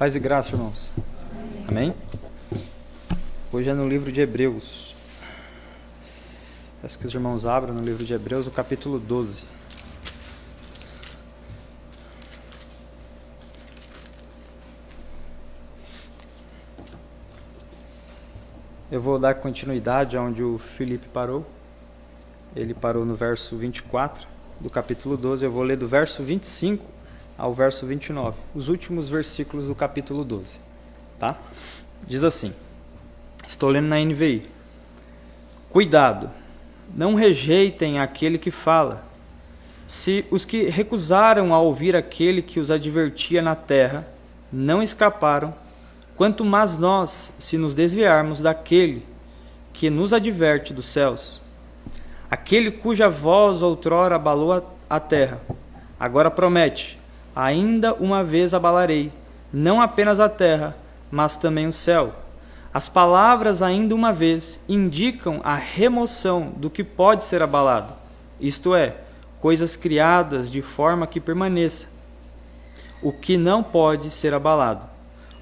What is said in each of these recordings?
Paz e graça, irmãos. Amém? Hoje é no livro de Hebreus. Peço que os irmãos abram no livro de Hebreus, o capítulo 12. Eu vou dar continuidade onde o Felipe parou. Ele parou no verso 24 do capítulo 12. Eu vou ler do verso 25 ao verso 29, os últimos versículos do capítulo 12. Tá? Diz assim, estou lendo na NVI. Cuidado, não rejeitem aquele que fala. Se os que recusaram a ouvir aquele que os advertia na terra não escaparam, quanto mais nós, se nos desviarmos daquele que nos adverte dos céus. Aquele cuja voz outrora abalou a terra, agora promete, ainda uma vez abalarei, não apenas a terra, mas também o céu. As palavras ainda uma vez indicam a remoção do que pode ser abalado, isto é, coisas criadas de forma que permaneça, o que não pode ser abalado.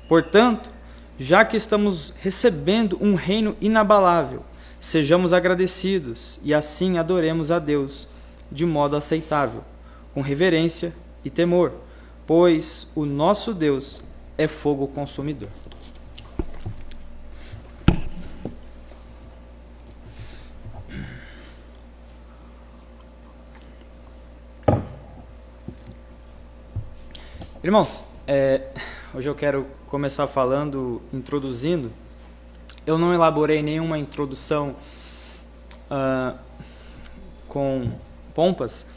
Portanto, já que estamos recebendo um reino inabalável, sejamos agradecidos e assim adoremos a Deus de modo aceitável, com reverência e temor, pois o nosso Deus é fogo consumidor. Irmãos, hoje eu quero começar introduzindo. Eu não elaborei nenhuma introdução com pompas,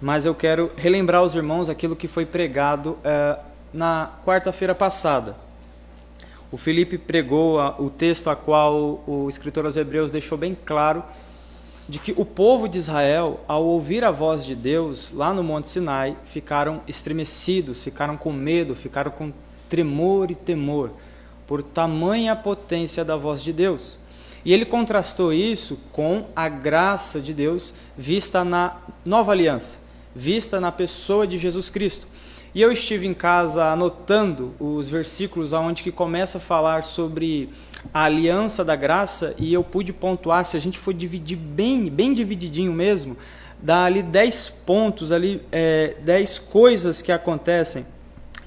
mas eu quero relembrar aos irmãos aquilo que foi pregado na quarta-feira passada. O Felipe pregou o texto a qual o escritor aos Hebreus deixou bem claro de que o povo de Israel, ao ouvir a voz de Deus lá no Monte Sinai, ficaram estremecidos, ficaram com medo, ficaram com tremor e temor, por tamanha potência da voz de Deus. E ele contrastou isso com a graça de Deus vista na nova aliança, vista na pessoa de Jesus Cristo. E eu estive em casa anotando os versículos onde que começa a falar sobre a aliança da graça, e eu pude pontuar, se a gente for dividir bem divididinho mesmo, dá ali 10 pontos, 10 coisas que acontecem,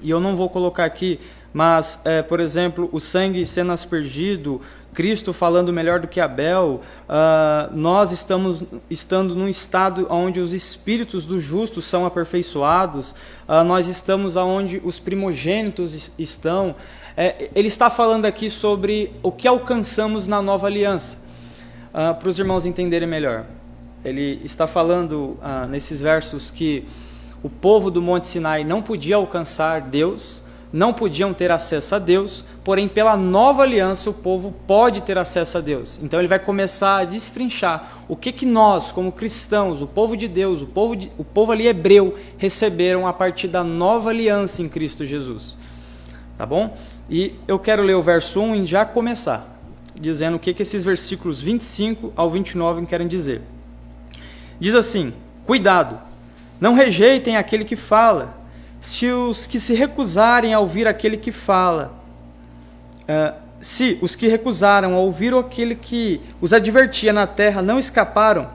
e eu não vou colocar aqui, mas, por exemplo, o sangue sendo aspergido, Cristo falando melhor do que Abel, nós estando num estado onde os espíritos dos justos são aperfeiçoados, nós estamos onde os primogênitos estão. Ele está falando aqui sobre o que alcançamos na nova aliança, para os irmãos entenderem melhor. Ele está falando nesses versos que o povo do Monte Sinai não podia alcançar Deus, não podiam ter acesso a Deus, porém pela nova aliança o povo pode ter acesso a Deus. Então ele vai começar a destrinchar o que nós, como cristãos, o povo de Deus, o povo ali hebreu, receberam a partir da nova aliança em Cristo Jesus. Tá bom? E eu quero ler o verso 1 e já começar, dizendo o que esses versículos 25 ao 29 querem dizer. Diz assim, cuidado, não rejeitem aquele que fala. Se os que se recusarem a ouvir aquele que fala, se os que recusaram a ouvir aquele que os advertia na terra não escaparam,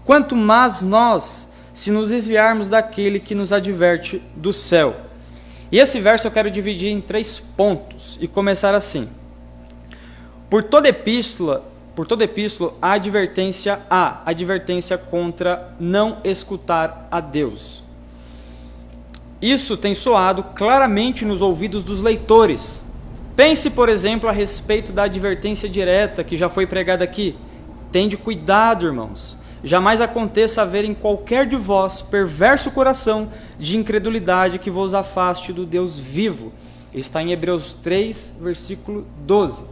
quanto mais nós, se nos desviarmos daquele que nos adverte do céu. E esse verso eu quero dividir em 3 pontos e começar assim. Por toda epístola há advertência contra não escutar a Deus. Isso tem soado claramente nos ouvidos dos leitores. Pense, por exemplo, a respeito da advertência direta que já foi pregada aqui. Tende cuidado, irmãos. Jamais aconteça haver em qualquer de vós perverso coração de incredulidade que vos afaste do Deus vivo. Está em Hebreus 3, versículo 12.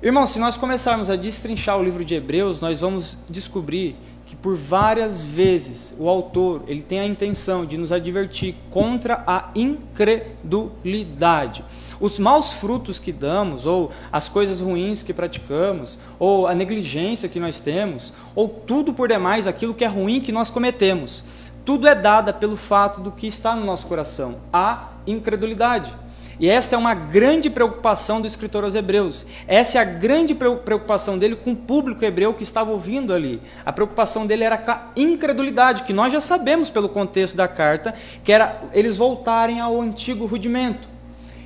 Irmãos, se nós começarmos a destrinchar o livro de Hebreus, nós vamos descobrir que por várias vezes o autor ele tem a intenção de nos advertir contra a incredulidade. Os maus frutos que damos, ou as coisas ruins que praticamos, ou a negligência que nós temos, ou tudo por demais, aquilo que é ruim que nós cometemos, tudo é dado pelo fato do que está no nosso coração, a incredulidade. E esta é uma grande preocupação do escritor aos Hebreus. Essa é a grande preocupação dele com o público hebreu que estava ouvindo ali. A preocupação dele era com a incredulidade, que nós já sabemos pelo contexto da carta, que era eles voltarem ao antigo rudimento.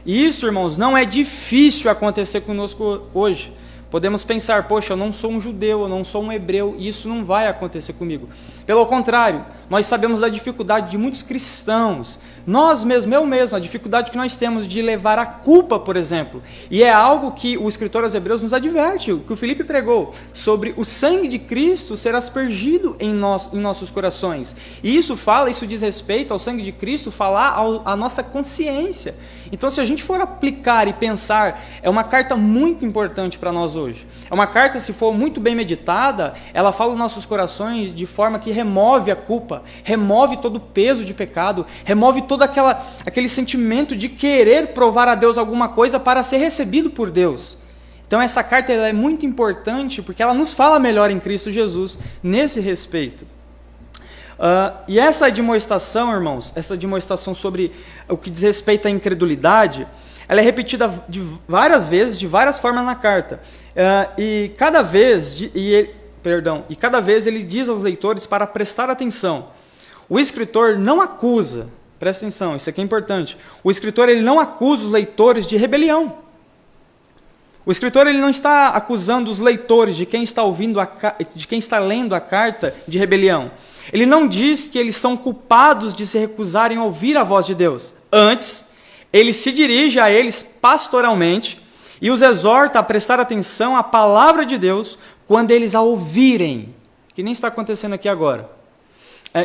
E isso, irmãos, não é difícil acontecer conosco hoje. Podemos pensar, poxa, eu não sou um judeu, eu não sou um hebreu, e isso não vai acontecer comigo. Pelo contrário, nós sabemos da dificuldade de muitos cristãos, nós mesmos, eu mesmo, a dificuldade que nós temos de levar a culpa, por exemplo. E é algo que o escritor aos Hebreus nos adverte, que o Filipe pregou, sobre o sangue de Cristo ser aspergido em nossos corações. E isso diz respeito ao sangue de Cristo, falar à nossa consciência. Então, se a gente for aplicar e pensar, é uma carta muito importante para nós hoje. É uma carta, se for muito bem meditada, ela fala aos nossos corações de forma que remove a culpa, remove todo o peso de pecado, remove todo aquele sentimento de querer provar a Deus alguma coisa para ser recebido por Deus. Então, essa carta ela é muito importante porque ela nos fala melhor em Cristo Jesus nesse respeito. E essa demonstração, irmãos, essa demonstração sobre o que diz respeito à incredulidade, ela é repetida várias vezes, de várias formas na carta. E cada vez ele diz aos leitores para prestar atenção. O escritor não acusa, presta atenção, isso aqui é importante. O escritor ele não acusa os leitores de rebelião. O escritor ele não está acusando os leitores de quem está lendo a carta de rebelião. Ele não diz que eles são culpados de se recusarem a ouvir a voz de Deus. Antes, ele se dirige a eles pastoralmente e os exorta a prestar atenção à palavra de Deus quando eles a ouvirem, que nem está acontecendo aqui agora.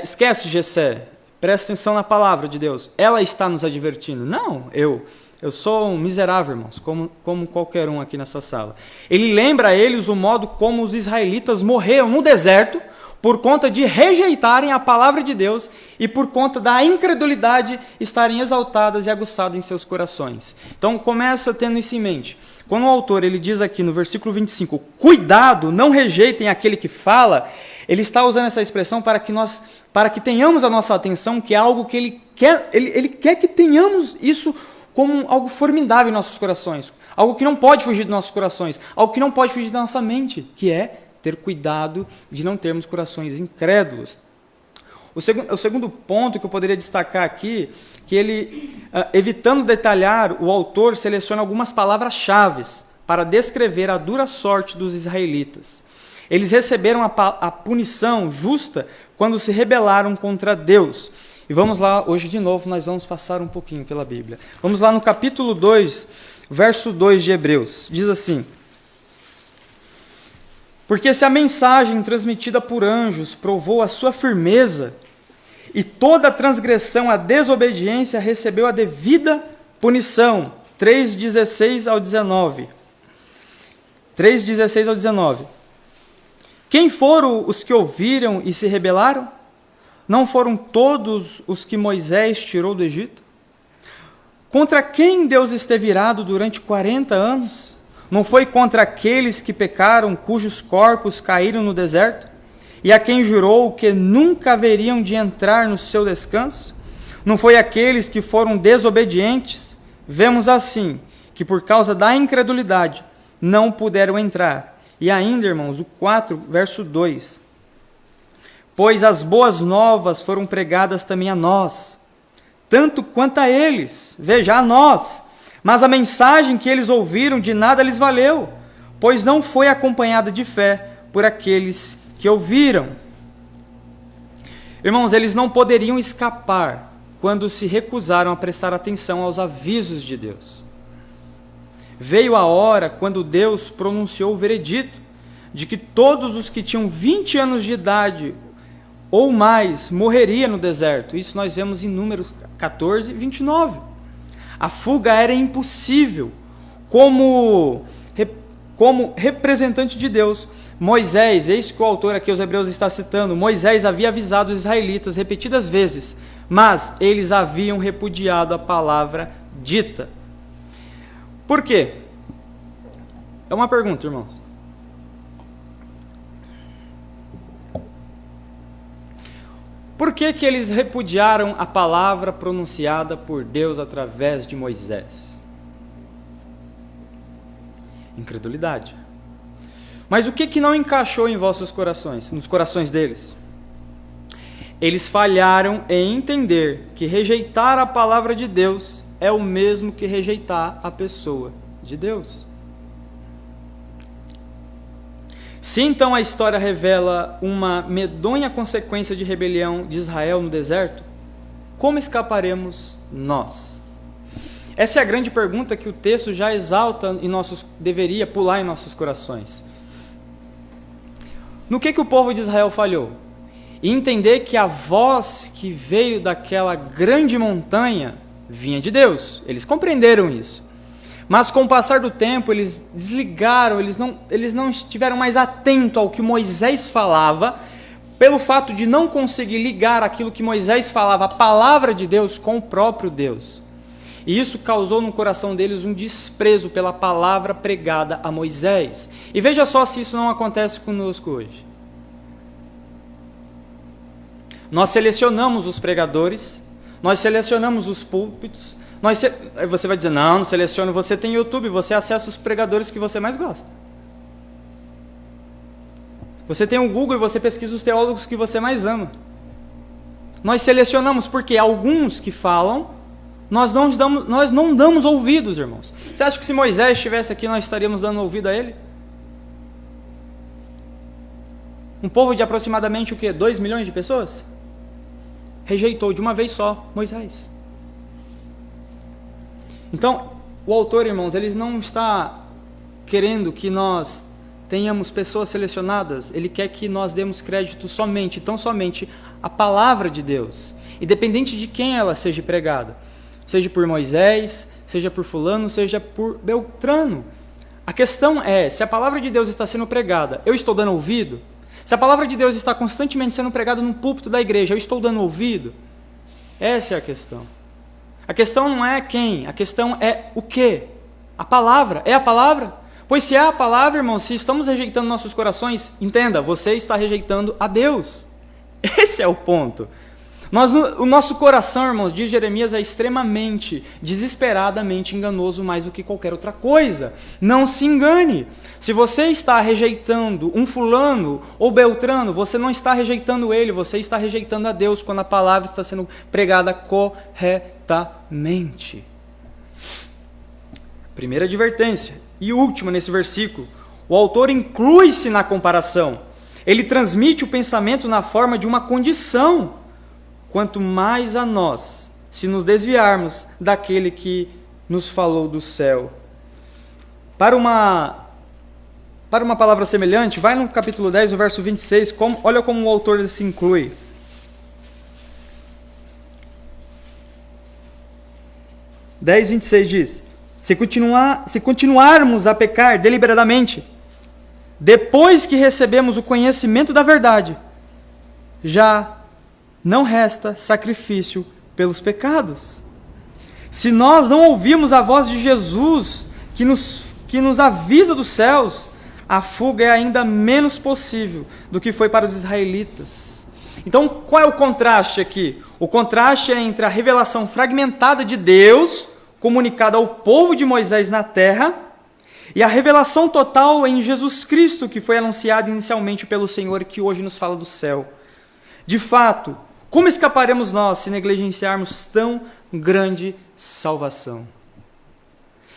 Esquece, Gessé, presta atenção na palavra de Deus. Ela está nos advertindo. Não, eu sou um miserável, irmãos, como qualquer um aqui nessa sala. Ele lembra a eles o modo como os israelitas morreram no deserto por conta de rejeitarem a palavra de Deus e por conta da incredulidade estarem exaltadas e aguçadas em seus corações. Então, começa tendo isso em mente. Quando o autor ele diz aqui no versículo 25, cuidado, não rejeitem aquele que fala, ele está usando essa expressão para que tenhamos a nossa atenção, que é algo que ele quer que tenhamos isso como algo formidável em nossos corações, algo que não pode fugir dos nossos corações, algo que não pode fugir da nossa mente, que é ter cuidado de não termos corações incrédulos. O segundo ponto que eu poderia destacar aqui, que ele, evitando detalhar, o autor seleciona algumas palavras-chave para descrever a dura sorte dos israelitas. Eles receberam a punição justa quando se rebelaram contra Deus. E vamos lá, hoje de novo nós vamos passar um pouquinho pela Bíblia. Vamos lá no capítulo 2, verso 2 de Hebreus. Diz assim: porque se a mensagem transmitida por anjos provou a sua firmeza, e toda transgressão, a desobediência, recebeu a devida punição. 3:16 ao 19. 3:16 ao 19. Quem foram os que ouviram e se rebelaram? Não foram todos os que Moisés tirou do Egito? Contra quem Deus esteve irado durante 40 anos? Não foi contra aqueles que pecaram, cujos corpos caíram no deserto? E a quem jurou que nunca haveriam de entrar no seu descanso? Não foi aqueles que foram desobedientes? Vemos assim, que por causa da incredulidade não puderam entrar. E ainda, irmãos, o 4, verso 2. Pois as boas novas foram pregadas também a nós, tanto quanto a eles, veja, a nós. Mas a mensagem que eles ouviram de nada lhes valeu, pois não foi acompanhada de fé por aqueles que ouviram. Irmãos, eles não poderiam escapar quando se recusaram a prestar atenção aos avisos de Deus. Veio a hora quando Deus pronunciou o veredito de que todos os que tinham 20 anos de idade ou mais morreriam no deserto. Isso nós vemos em Números 14, 29. A fuga era impossível. Como representante de Deus, Moisés, eis que o autor aqui, os Hebreus, está citando, Moisés havia avisado os israelitas repetidas vezes, mas eles haviam repudiado a palavra dita. Por quê? É uma pergunta, irmãos. Por que eles repudiaram a palavra pronunciada por Deus através de Moisés? incredulidade. Mas o que não encaixou em vossos corações, nos corações deles? Eles falharam em entender que rejeitar a palavra de Deus é o mesmo que rejeitar a pessoa de Deus. Se então a história revela uma medonha consequência de rebelião de Israel no deserto, como escaparemos nós? Essa é a grande pergunta que o texto já exalta e deveria pular em nossos corações. No que o povo de Israel falhou? E entender que a voz que veio daquela grande montanha vinha de Deus. Eles compreenderam isso. Mas com o passar do tempo, eles desligaram, eles não estiveram mais atentos ao que Moisés falava, pelo fato de não conseguir ligar aquilo que Moisés falava, a palavra de Deus, com o próprio Deus. E isso causou no coração deles um desprezo pela palavra pregada a Moisés. E veja só se isso não acontece conosco hoje. Nós selecionamos os pregadores, nós selecionamos os púlpitos. Você vai dizer, não seleciono, você tem YouTube, você acessa os pregadores que você mais gosta. Você tem o Google e você pesquisa os teólogos que você mais ama. Nós selecionamos porque alguns que falam, nós não damos ouvidos, irmãos. Você acha que se Moisés estivesse aqui, nós estaríamos dando ouvido a ele? Um povo de aproximadamente 2 milhões de pessoas? Rejeitou de uma vez só Moisés. Então, o autor, irmãos, ele não está querendo que nós tenhamos pessoas selecionadas, ele quer que nós demos crédito somente, tão somente, à palavra de Deus, independente de quem ela seja pregada, seja por Moisés, seja por fulano, seja por Beltrano. A questão é, se a palavra de Deus está sendo pregada, eu estou dando ouvido? Se a palavra de Deus está constantemente sendo pregada no púlpito da igreja, eu estou dando ouvido? Essa é a questão. A questão não é quem, a questão é o quê? A palavra. É a palavra? Pois se é a palavra, irmão, se estamos rejeitando nossos corações, entenda, você está rejeitando a Deus. Esse é o ponto. O nosso coração, irmãos, diz Jeremias, é extremamente, desesperadamente enganoso mais do que qualquer outra coisa. Não se engane. Se você está rejeitando um fulano ou Beltrano, você não está rejeitando ele, você está rejeitando a Deus quando a palavra está sendo pregada corretamente. Primeira advertência. E última nesse versículo. O autor inclui-se na comparação. Ele transmite o pensamento na forma de uma condição. Quanto mais a nós, se nos desviarmos daquele que nos falou do céu. Para uma palavra semelhante, vai no capítulo 10, o verso 26, olha como o autor se inclui. (10, 26) diz: se continuarmos a pecar deliberadamente, depois que recebemos o conhecimento da verdade, já não resta sacrifício pelos pecados. Se nós não ouvirmos a voz de Jesus, que nos avisa dos céus, a fuga é ainda menos possível do que foi para os israelitas. Então, qual é o contraste aqui? O contraste é entre a revelação fragmentada de Deus, comunicada ao povo de Moisés na terra, e a revelação total em Jesus Cristo, que foi anunciada inicialmente pelo Senhor, que hoje nos fala do céu. De fato, como escaparemos nós se negligenciarmos tão grande salvação?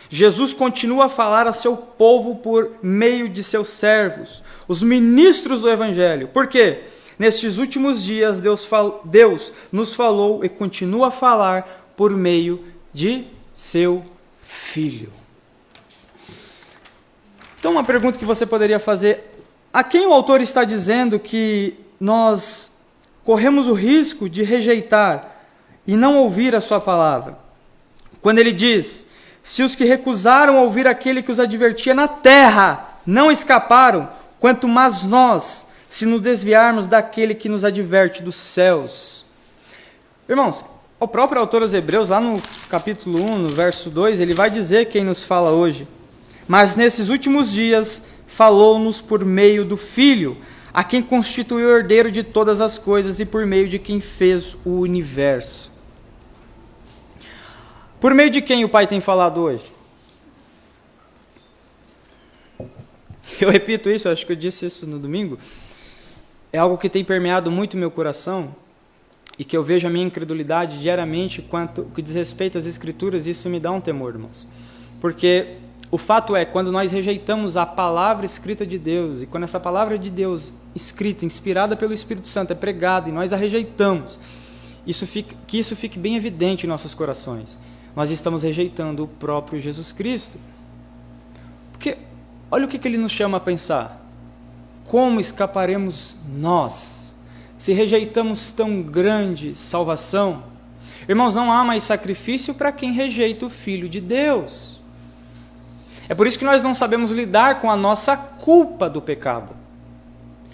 Jesus continua a falar a seu povo por meio de seus servos, os ministros do Evangelho. Por quê? Nestes últimos dias, Deus nos falou e continua a falar por meio de seu Filho. Então, uma pergunta que você poderia fazer: a quem o autor está dizendo que nós corremos o risco de rejeitar e não ouvir a sua palavra? Quando ele diz: se os que recusaram ouvir aquele que os advertia na terra não escaparam, quanto mais nós, se nos desviarmos daquele que nos adverte dos céus. Irmãos, o próprio autor aos Hebreus, lá no capítulo 1, no verso 2, ele vai dizer quem nos fala hoje. Mas nesses últimos dias falou-nos por meio do Filho, a quem constituiu o herdeiro de todas as coisas e por meio de quem fez o universo. Por meio de quem o Pai tem falado hoje? Eu repito isso, acho que eu disse isso no domingo, é algo que tem permeado muito meu coração e que eu vejo a minha incredulidade diariamente quanto que diz respeito às Escrituras, e isso me dá um temor, irmãos. Porque o fato é, quando nós rejeitamos a palavra escrita de Deus, e quando essa palavra de Deus escrita, inspirada pelo Espírito Santo, é pregada e nós a rejeitamos, que isso fique bem evidente em nossos corações. Nós estamos rejeitando o próprio Jesus Cristo. Porque olha o que ele nos chama a pensar. Como escaparemos nós, se rejeitamos tão grande salvação? Irmãos, não há mais sacrifício para quem rejeita o Filho de Deus. É por isso que nós não sabemos lidar com a nossa culpa do pecado.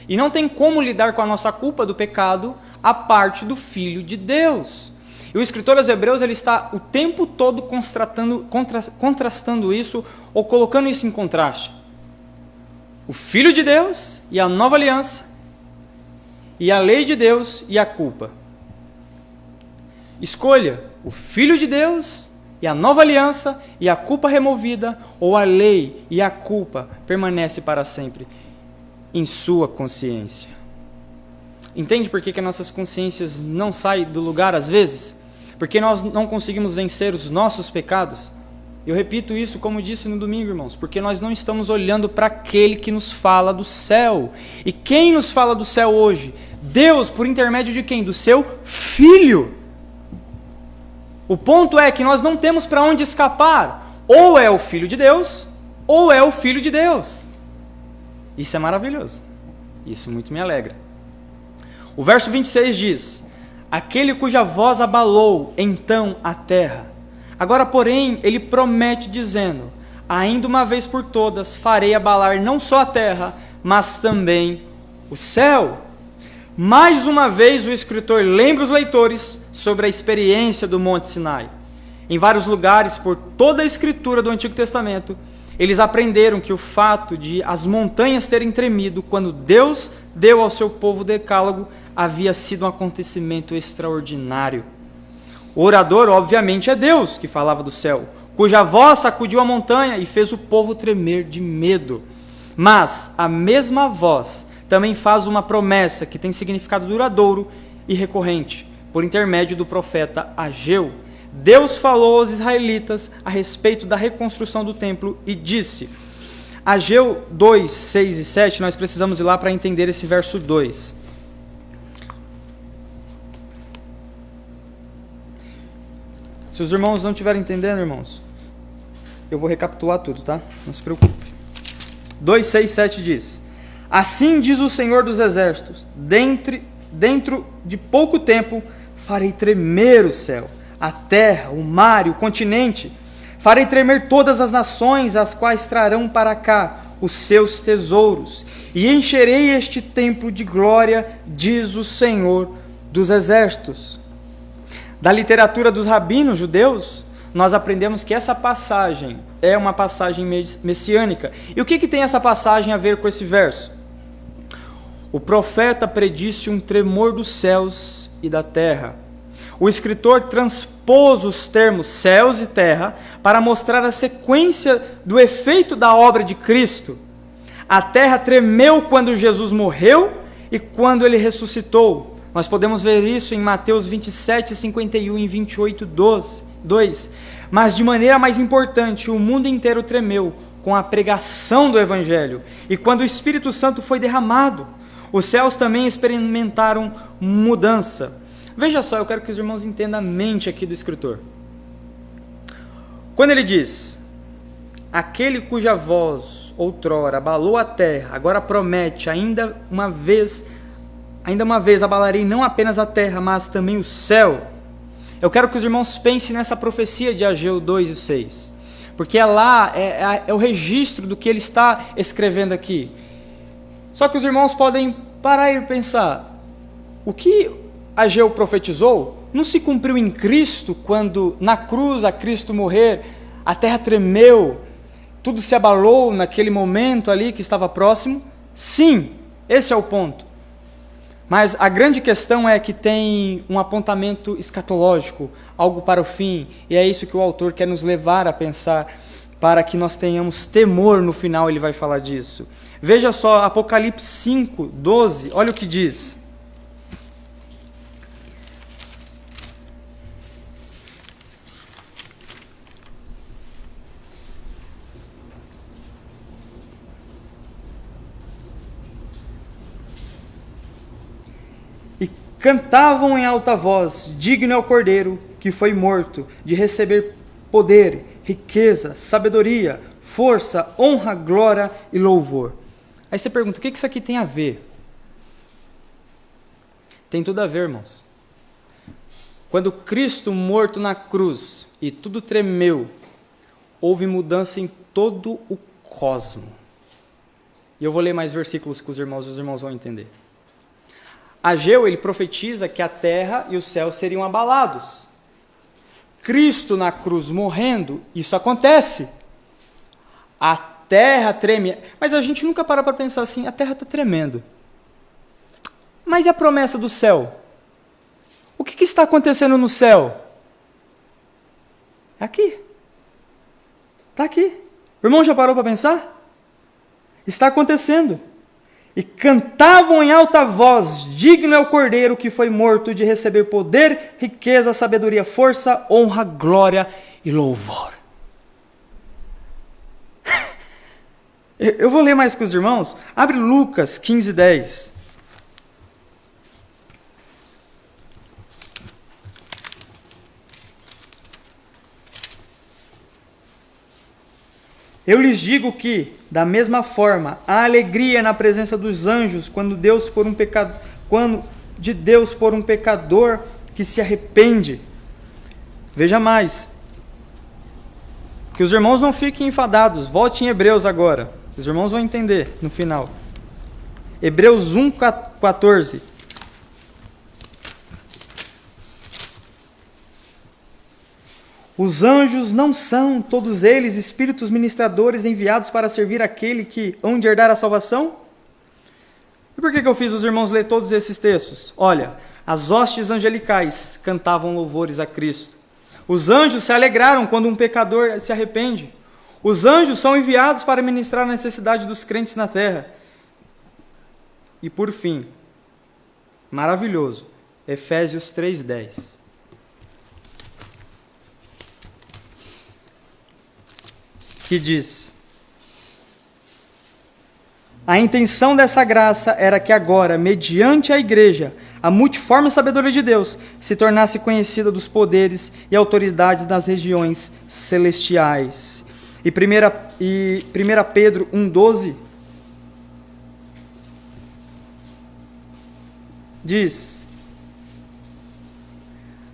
E não tem como lidar com a nossa culpa do pecado a parte do Filho de Deus. E o escritor aos Hebreus ele está o tempo todo contrastando isso, ou colocando isso em contraste. O Filho de Deus e a nova aliança, e a lei de Deus e a culpa. Escolha o Filho de Deus e a nova aliança e a culpa removida, ou a lei e a culpa permanece para sempre em sua consciência. Entende por que nossas consciências não saem do lugar às vezes? Porque nós não conseguimos vencer os nossos pecados? Eu repito isso como disse no domingo, irmãos, porque nós não estamos olhando para aquele que nos fala do céu. E quem nos fala do céu hoje? Deus, por intermédio de quem? Do seu Filho. O ponto é que nós não temos para onde escapar. Ou é o Filho de Deus, ou é o Filho de Deus. Isso é maravilhoso. Isso muito me alegra. O verso 26 diz: aquele cuja voz abalou então a terra. Agora, porém, ele promete dizendo: ainda uma vez por todas farei abalar não só a terra, mas também o céu. Mais uma vez o escritor lembra os leitores sobre a experiência do Monte Sinai. Em vários lugares, por toda a escritura do Antigo Testamento, eles aprenderam que o fato de as montanhas terem tremido quando Deus deu ao seu povo o decálogo havia sido um acontecimento extraordinário. O orador, obviamente, é Deus que falava do céu, cuja voz sacudiu a montanha e fez o povo tremer de medo. Mas a mesma voz também faz uma promessa que tem significado duradouro e recorrente, por intermédio do profeta Ageu. Deus falou aos israelitas a respeito da reconstrução do templo e disse, Ageu 2, 6 e 7, nós precisamos ir lá para entender esse verso 2. Se os irmãos não estiverem entendendo, irmãos, eu vou recapitular tudo, tá? Não se preocupe. 2, 6, 7 diz: assim diz o Senhor dos Exércitos, dentro de pouco tempo farei tremer o céu, a terra, o mar e o continente. Farei tremer todas as nações, as quais trarão para cá os seus tesouros, e encherei este templo de glória, diz o Senhor dos Exércitos. Da literatura dos rabinos judeus, nós aprendemos que essa passagem é uma passagem messiânica. E o que tem essa passagem a ver com esse verso? O profeta predisse um tremor dos céus e da terra. O escritor transpôs os termos céus e terra para mostrar a sequência do efeito da obra de Cristo. A terra tremeu quando Jesus morreu e quando ele ressuscitou. Nós podemos ver isso em Mateus 27, 51 e 28, 2. Mas de maneira mais importante, o mundo inteiro tremeu com a pregação do Evangelho. E quando o Espírito Santo foi derramado, os céus também experimentaram mudança. Veja só, eu quero que os irmãos entendam a mente aqui do escritor. Quando ele diz, aquele cuja voz outrora abalou a terra, agora promete, ainda uma vez abalarei não apenas a terra, mas também o céu. Eu quero que os irmãos pensem nessa profecia de Ageu 2 e 6, porque é lá, é o registro do que ele está escrevendo aqui. Só que os irmãos podem parar e pensar, o que Ageu profetizou não se cumpriu em Cristo, quando na cruz a Cristo morrer, a terra tremeu, tudo se abalou naquele momento ali que estava próximo? Sim, esse é o ponto. Mas a grande questão é que tem um apontamento escatológico, algo para o fim, e é isso que o autor quer nos levar a pensar para que nós tenhamos temor. No final ele vai falar disso. Veja só, Apocalipse 5, 12, olha o que diz. E cantavam em alta voz: digno é o Cordeiro que foi morto de receber poder, riqueza, sabedoria, força, honra, glória e louvor. Aí você pergunta, o que isso aqui tem a ver? Tem tudo a ver, irmãos. Quando Cristo morto na cruz e tudo tremeu, houve mudança em todo o cosmo. E eu vou ler mais versículos com os irmãos vão entender. Ageu, ele profetiza que a terra e os céus seriam abalados. Cristo na cruz morrendo, isso acontece. A terra treme. Mas a gente nunca para pensar assim, a terra está tremendo. Mas e a promessa do céu? O que está acontecendo no céu? Aqui. Está aqui. O irmão já parou para pensar? Está acontecendo. E cantavam em alta voz: digno é o Cordeiro que foi morto de receber poder, riqueza, sabedoria, força, honra, glória e louvor. Eu vou ler mais com os irmãos. Abre Lucas 15, 10. Eu lhes digo que, da mesma forma, há alegria na presença dos anjos quando de Deus por um pecador que se arrepende. Veja mais. Que os irmãos não fiquem enfadados. Volte em Hebreus agora. Os irmãos vão entender no final. Hebreus 1, 14. Os anjos não são, todos eles, espíritos ministradores enviados para servir aquele que hão de herdar a salvação? E por que eu fiz os irmãos ler todos esses textos? Olha, as hostes angelicais cantavam louvores a Cristo. Os anjos se alegraram quando um pecador se arrepende. Os anjos são enviados para ministrar a necessidade dos crentes na terra. E por fim, maravilhoso, Efésios 3:10. Que diz: a intenção dessa graça era que agora, mediante a igreja, a multiforme sabedoria de Deus se tornasse conhecida dos poderes e autoridades das regiões celestiais. E 1 Pedro 1,12 diz: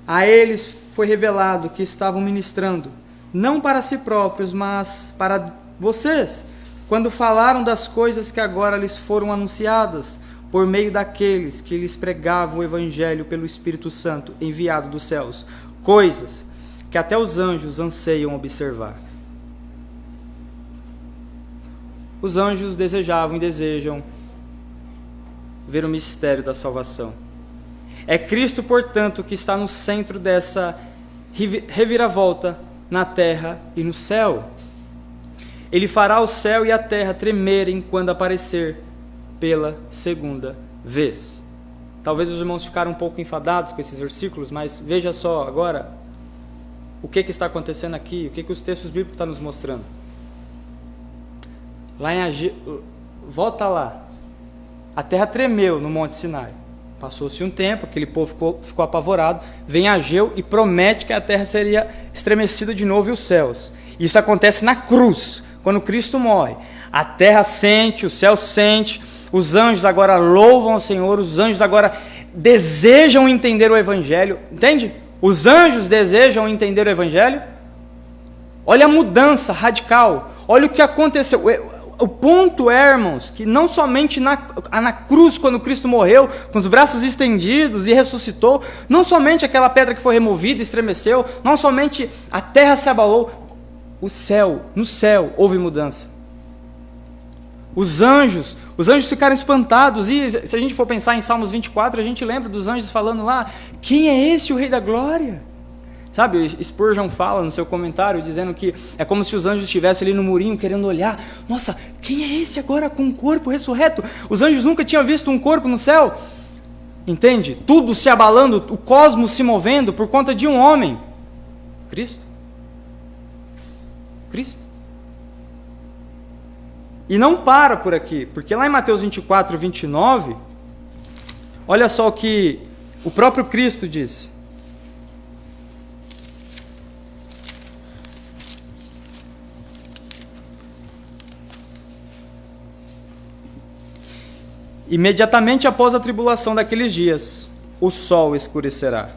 a eles foi revelado que estavam ministrando não para si próprios, mas para vocês, quando falaram das coisas que agora lhes foram anunciadas, por meio daqueles que lhes pregavam o Evangelho pelo Espírito Santo, enviado dos céus, coisas que até os anjos anseiam observar. Os anjos desejavam e desejam ver o mistério da salvação. É Cristo, portanto, que está no centro dessa reviravolta na terra e no céu. Ele fará o céu e a terra tremerem quando aparecer pela segunda vez. Talvez os irmãos ficaram um pouco enfadados com esses versículos, mas veja só agora o que está acontecendo aqui, o que os textos bíblicos estão nos mostrando. Lá em volta lá, a terra tremeu no Monte Sinai. Passou-se um tempo, aquele povo ficou apavorado, vem Ageu e promete que a terra seria estremecida de novo e os céus. Isso acontece na cruz, quando Cristo morre. A terra sente, o céu sente, os anjos agora louvam ao Senhor, os anjos agora desejam entender o Evangelho. Entende? Os anjos desejam entender o Evangelho. Olha a mudança radical, olha o que aconteceu. O ponto é, irmãos, que não somente na cruz, quando Cristo morreu, com os braços estendidos e ressuscitou, não somente aquela pedra que foi removida estremeceu, não somente a terra se abalou, no céu houve mudança. Os anjos ficaram espantados, e se a gente for pensar em Salmos 24, a gente lembra dos anjos falando lá: quem é esse o Rei da Glória? Sabe, Spurgeon fala no seu comentário, dizendo que é como se os anjos estivessem ali no murinho querendo olhar. Nossa, quem é esse agora com um corpo ressurreto? Os anjos nunca tinham visto um corpo no céu. Entende? Tudo se abalando, o cosmos se movendo por conta de um homem. Cristo. Cristo. E não para por aqui, porque lá em Mateus 24, 29, olha só o que o próprio Cristo disse. Imediatamente após a tribulação daqueles dias, o sol escurecerá,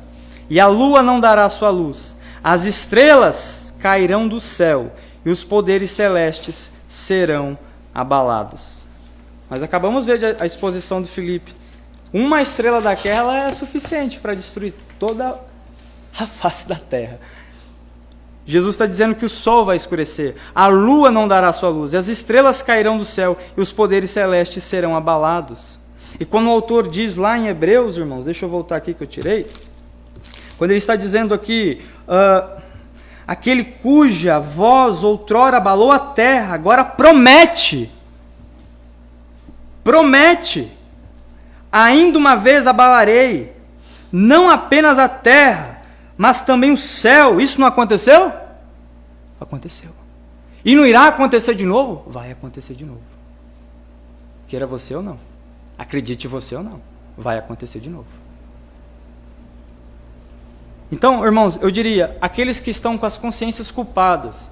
e a lua não dará sua luz, as estrelas cairão do céu, e os poderes celestes serão abalados. Nós acabamos de ver a exposição do Filipe. Uma estrela daquela é suficiente para destruir toda a face da terra. Jesus está dizendo que o sol vai escurecer, a lua não dará sua luz, e as estrelas cairão do céu, e os poderes celestes serão abalados. E quando o autor diz lá em Hebreus, irmãos, deixa eu voltar aqui que eu tirei, quando ele está dizendo aqui, aquele cuja voz outrora abalou a terra, agora promete, ainda uma vez abalarei, não apenas a terra, mas também o céu. Isso não aconteceu? Aconteceu. E não irá acontecer de novo? Vai acontecer de novo. Queira você ou não. Acredite você ou não. Vai acontecer de novo. Então, irmãos, eu diria, aqueles que estão com as consciências culpadas,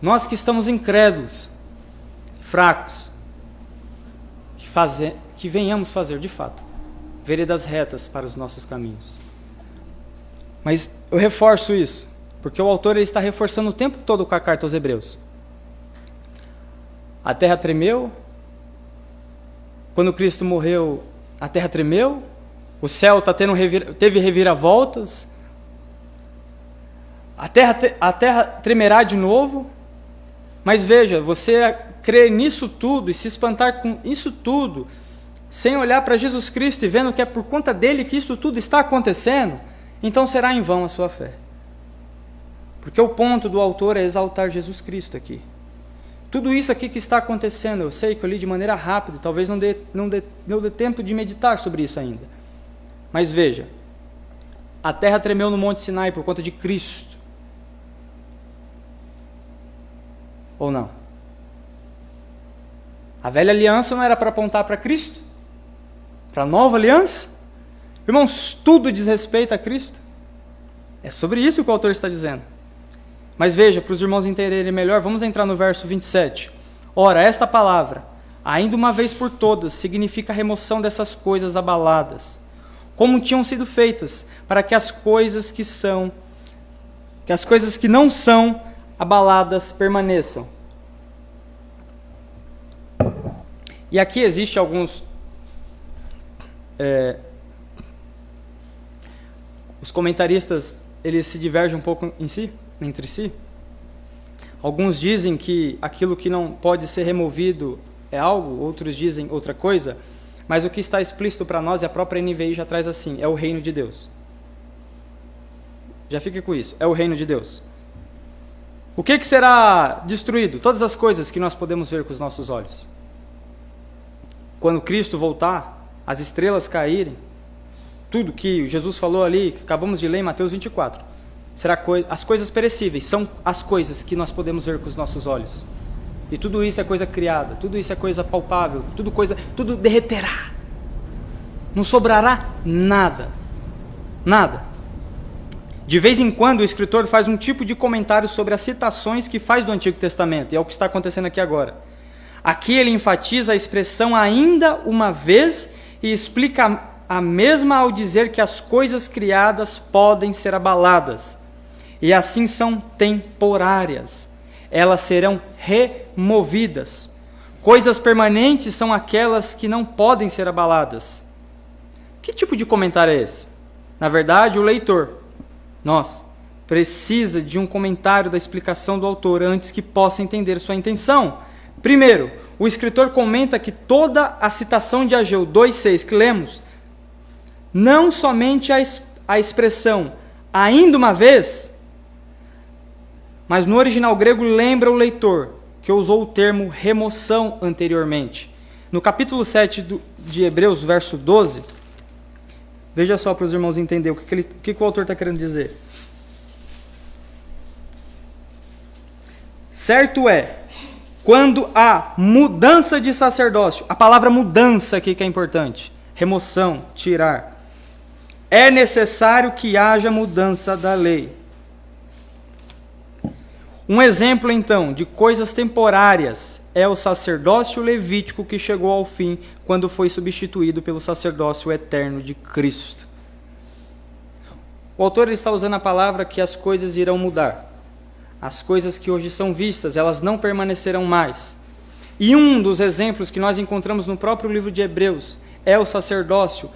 nós que estamos incrédulos, fracos, que venhamos fazer, de fato, veredas retas para os nossos caminhos. Mas eu reforço isso, porque o autor ele está reforçando o tempo todo com a carta aos Hebreus. A terra tremeu, quando Cristo morreu, a terra tremeu, o céu teve reviravoltas, a terra tremerá de novo, mas veja, você crer nisso tudo e se espantar com isso tudo, sem olhar para Jesus Cristo e vendo que é por conta dele que isso tudo está acontecendo, então será em vão a sua fé. Porque o ponto do autor é exaltar Jesus Cristo aqui. Tudo isso aqui que está acontecendo, eu sei que eu li de maneira rápida, talvez não dê tempo de meditar sobre isso ainda. Mas veja, a terra tremeu no Monte Sinai por conta de Cristo. Ou não? A velha aliança não era para apontar para Cristo? Para a nova aliança? Irmãos, tudo diz respeito a Cristo. É sobre isso que o autor está dizendo. Mas veja, para os irmãos entenderem melhor, vamos entrar no verso 27. Ora, esta palavra, ainda uma vez por todas, significa a remoção dessas coisas abaladas, como tinham sido feitas, para que as coisas que não são abaladas permaneçam. E aqui existe alguns... os comentaristas, eles se divergem um pouco entre si. Alguns dizem que aquilo que não pode ser removido é algo, outros dizem outra coisa, mas o que está explícito para nós, e a própria NVI já traz assim, é o reino de Deus. Já fique com isso, é o reino de Deus. O que será destruído? Todas as coisas que nós podemos ver com os nossos olhos. Quando Cristo voltar, as estrelas caírem, tudo que Jesus falou ali, que acabamos de ler em Mateus 24, as coisas perecíveis são as coisas que nós podemos ver com os nossos olhos. E tudo isso é coisa criada, tudo isso é coisa palpável, tudo derreterá. Não sobrará nada. Nada. De vez em quando o escritor faz um tipo de comentário sobre as citações que faz do Antigo Testamento, e é o que está acontecendo aqui agora. Aqui ele enfatiza a expressão ainda uma vez e explica a mesma ao dizer que as coisas criadas podem ser abaladas, e assim são temporárias. Elas serão removidas. Coisas permanentes são aquelas que não podem ser abaladas. Que tipo de comentário é esse? Na verdade, o leitor, nós, precisa de um comentário da explicação do autor antes que possa entender sua intenção. Primeiro, o escritor comenta que toda a citação de Ageu 2,6 que lemos, não somente a expressão ainda uma vez, mas no original grego lembra o leitor que usou o termo remoção anteriormente. No capítulo 7 de Hebreus, verso 12, veja só para os irmãos entenderem o que o autor está querendo dizer. Certo é, quando há mudança de sacerdócio, a palavra mudança aqui que é importante, remoção, tirar, é necessário que haja mudança da lei. Um exemplo, então, de coisas temporárias é o sacerdócio levítico que chegou ao fim quando foi substituído pelo sacerdócio eterno de Cristo. O autor está usando a palavra que as coisas irão mudar. As coisas que hoje são vistas, elas não permanecerão mais. E um dos exemplos que nós encontramos no próprio livro de Hebreus é o sacerdócio,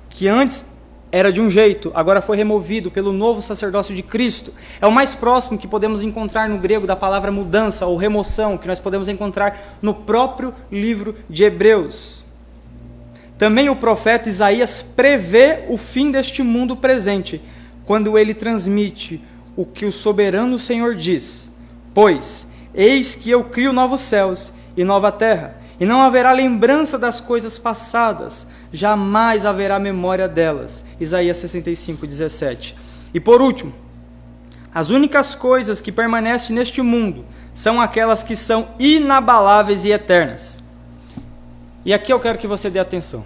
que antes era de um jeito, agora foi removido pelo novo sacerdócio de Cristo. É o mais próximo que podemos encontrar no grego da palavra mudança ou remoção, que nós podemos encontrar no próprio livro de Hebreus. Também o profeta Isaías prevê o fim deste mundo presente, quando ele transmite o que o soberano Senhor diz: pois, eis que eu crio novos céus e nova terra, e não haverá lembrança das coisas passadas, jamais haverá memória delas. Isaías 65, 17. E por último, as únicas coisas que permanecem neste mundo são aquelas que são inabaláveis e eternas. E aqui eu quero que você dê atenção.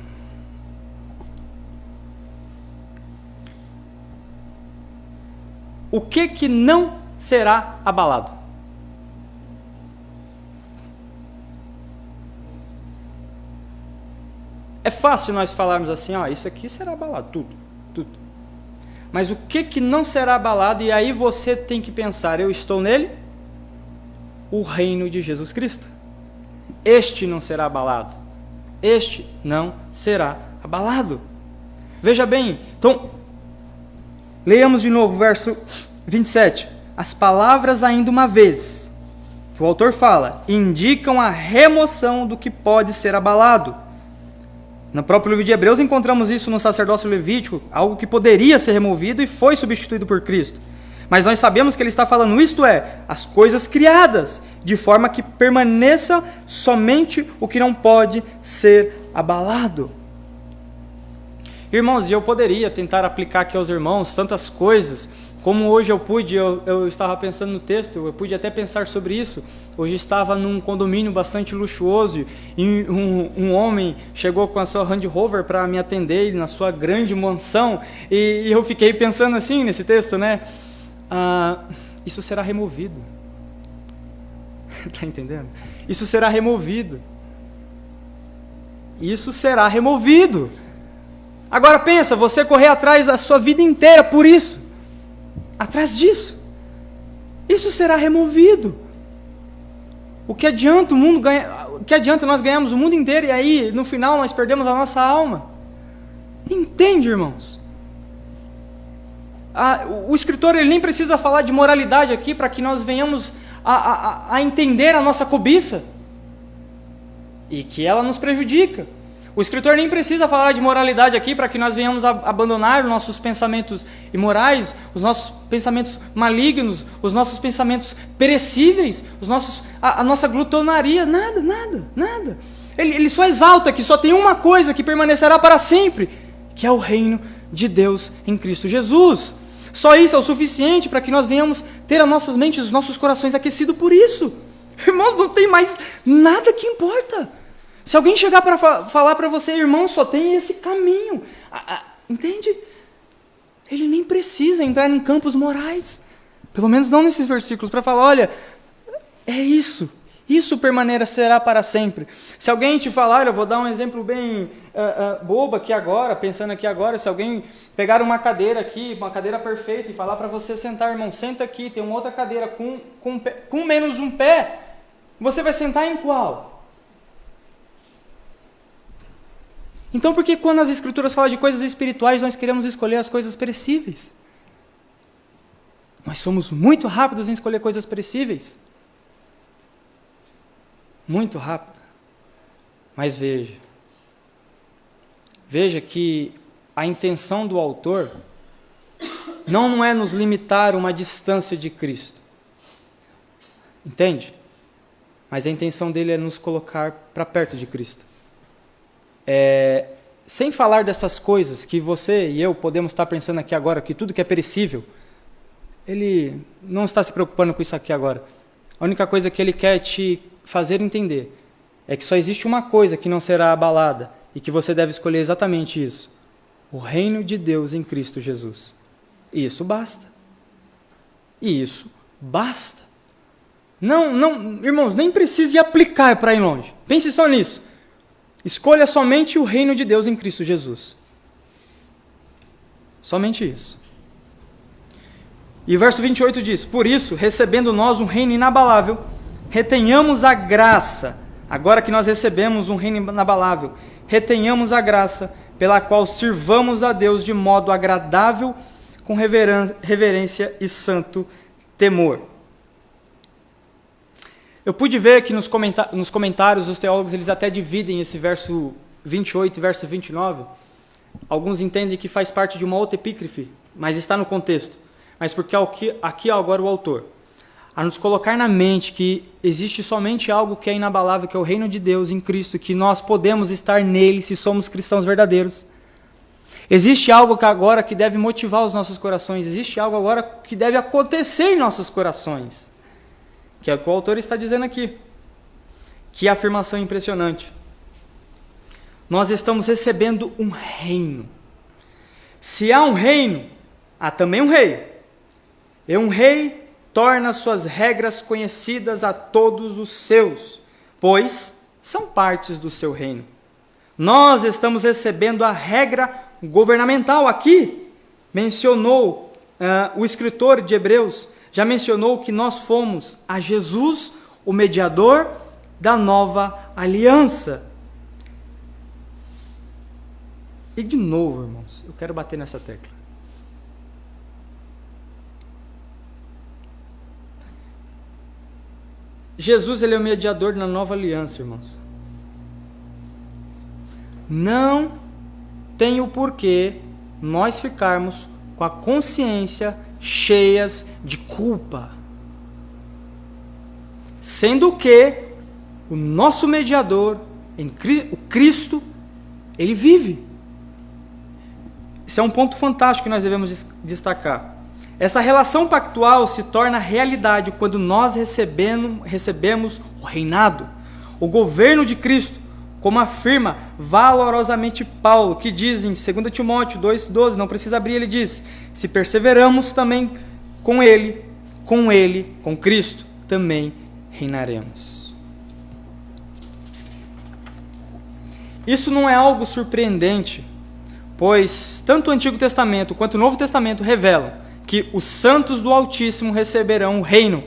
O que não será abalado? É fácil nós falarmos assim, ó, isso aqui será abalado, tudo. Mas o que não será abalado? E aí você tem que pensar, eu estou nele? O reino de Jesus Cristo. Este não será abalado. Este não será abalado. Veja bem, então, leiamos de novo o verso 27. As palavras ainda uma vez, que o autor fala, indicam a remoção do que pode ser abalado. No próprio livro de Hebreus encontramos isso no sacerdócio levítico, algo que poderia ser removido e foi substituído por Cristo. Mas nós sabemos que ele está falando, isto é, as coisas criadas, de forma que permaneça somente o que não pode ser abalado. Irmãos, e eu poderia tentar aplicar aqui aos irmãos tantas coisas, como hoje eu pude, eu estava pensando no texto, eu pude até pensar sobre isso. Hoje estava num condomínio bastante luxuoso e um homem chegou com a sua Land Rover para me atender na sua grande mansão e eu fiquei pensando assim nesse texto, né? Isso será removido. Está entendendo? Isso será removido. Isso será removido. Agora pensa, você correr atrás a sua vida inteira por isso. Atrás disso. Isso será removido. O que adianta o que adianta nós ganharmos o mundo inteiro e aí no final nós perdemos a nossa alma? Entende, irmãos? O escritor ele nem precisa falar de moralidade aqui para que nós venhamos a entender a nossa cobiça e que ela nos prejudica. O escritor nem precisa falar de moralidade aqui para que nós venhamos a abandonar os nossos pensamentos imorais, os nossos pensamentos malignos, os nossos pensamentos perecíveis, a nossa glutonaria, nada. Ele só exalta que só tem uma coisa que permanecerá para sempre, que é o reino de Deus em Cristo Jesus. Só isso é o suficiente para que nós venhamos ter as nossas mentes, os nossos corações aquecidos por isso. Irmãos, não tem mais nada que importa. Se alguém chegar para falar para você, irmão, só tem esse caminho, entende? Ele nem precisa entrar em campos morais, pelo menos não nesses versículos, para falar, olha, é isso permanecerá para sempre. Se alguém te falar, eu vou dar um exemplo bem bobo aqui agora, pensando aqui agora, se alguém pegar uma cadeira aqui, uma cadeira perfeita, e falar para você sentar, irmão, senta aqui, tem uma outra cadeira com menos um pé, você vai sentar em qual? Então, por que quando as Escrituras falam de coisas espirituais, nós queremos escolher as coisas perecíveis? Nós somos muito rápidos em escolher coisas perecíveis. Muito rápido. Mas veja que a intenção do autor não é nos limitar uma distância de Cristo. Entende? Mas a intenção dele é nos colocar para perto de Cristo. Sem falar dessas coisas que você e eu podemos estar pensando aqui agora, que tudo que é perecível, ele não está se preocupando com isso aqui agora. A única coisa que ele quer te fazer entender é que só existe uma coisa que não será abalada e que você deve escolher exatamente isso: o reino de Deus em Cristo Jesus. E isso basta. E isso basta. Não, irmãos, nem precise aplicar para ir longe. Pense só nisso. Escolha somente o reino de Deus em Cristo Jesus. Somente isso. E o verso 28 diz: por isso, recebendo nós um reino inabalável, retenhamos a graça. Agora que nós recebemos um reino inabalável, retenhamos a graça pela qual sirvamos a Deus de modo agradável, com reverência e santo temor. Eu pude ver que nos comentários os teólogos eles até dividem esse verso 28 e verso 29. Alguns entendem que faz parte de uma outra epígrafe, mas está no contexto. Mas porque aqui agora o autor, a nos colocar na mente que existe somente algo que é inabalável, que é o reino de Deus em Cristo, que nós podemos estar nele se somos cristãos verdadeiros. Existe algo agora que deve motivar os nossos corações, existe algo agora que deve acontecer em nossos corações, que é o que o autor está dizendo aqui. Que afirmação impressionante. Nós estamos recebendo um reino. Se há um reino, há também um rei. E um rei torna suas regras conhecidas a todos os seus, pois são partes do seu reino. Nós estamos recebendo a regra governamental. Aqui mencionou o escritor de Hebreus, já mencionou que nós fomos a Jesus, o mediador da nova aliança. E de novo, irmãos, eu quero bater nessa tecla. Jesus, ele é o mediador da nova aliança, irmãos. Não tem o porquê nós ficarmos com a consciência cheias de culpa. Sendo que o nosso mediador, o Cristo, ele vive. Esse é um ponto fantástico que nós devemos destacar. Essa relação pactual se torna realidade quando nós recebemos o reinado, o governo de Cristo, como afirma valorosamente Paulo, que diz em 2 Timóteo 2,12, não precisa abrir, ele diz: se perseveramos também com com Cristo, também reinaremos. Isso não é algo surpreendente, pois tanto o Antigo Testamento quanto o Novo Testamento revelam que os santos do Altíssimo receberão o reino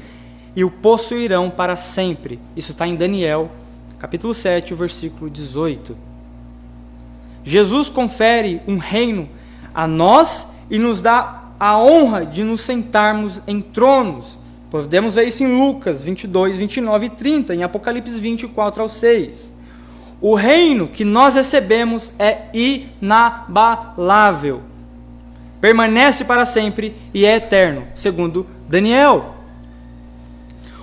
e o possuirão para sempre. Isso está em Daniel, capítulo 7, versículo 18. Jesus confere um reino a nós e nos dá a honra de nos sentarmos em tronos. Podemos ver isso em Lucas 22, 29 e 30, em Apocalipse 24 ao 6. O reino que nós recebemos é inabalável, permanece para sempre e é eterno, segundo Daniel.